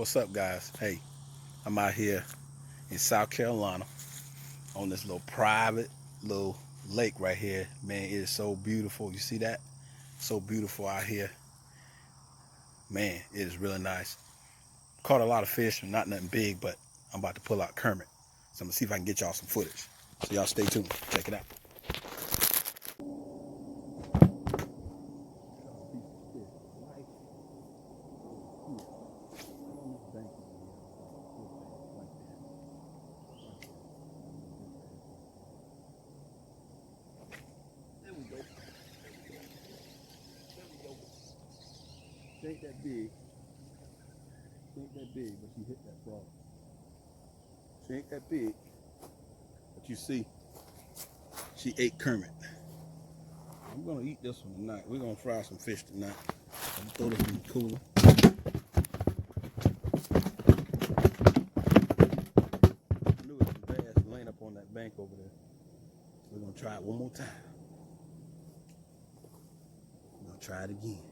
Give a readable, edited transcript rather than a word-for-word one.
What's up, guys? Hey, I'm out here in South Carolina on this little private little lake right here. Man, it is so beautiful. You see that? So beautiful out here. Man, it is really nice. Caught a lot of fish, not nothing big, but I'm about to pull out Kermit. So I'm gonna see if I can get y'all some footage. So y'all stay tuned. Check it out. There we go. She ain't that big. She ain't that big, but she hit that frog. She ain't that big, but you see, she ate Kermit. I'm gonna eat this one tonight. We're gonna fry some fish tonight. I'm gonna throw this in the cooler. I knew it was some bass laying up on that bank over there. We're gonna try it one more time. We're gonna try it again.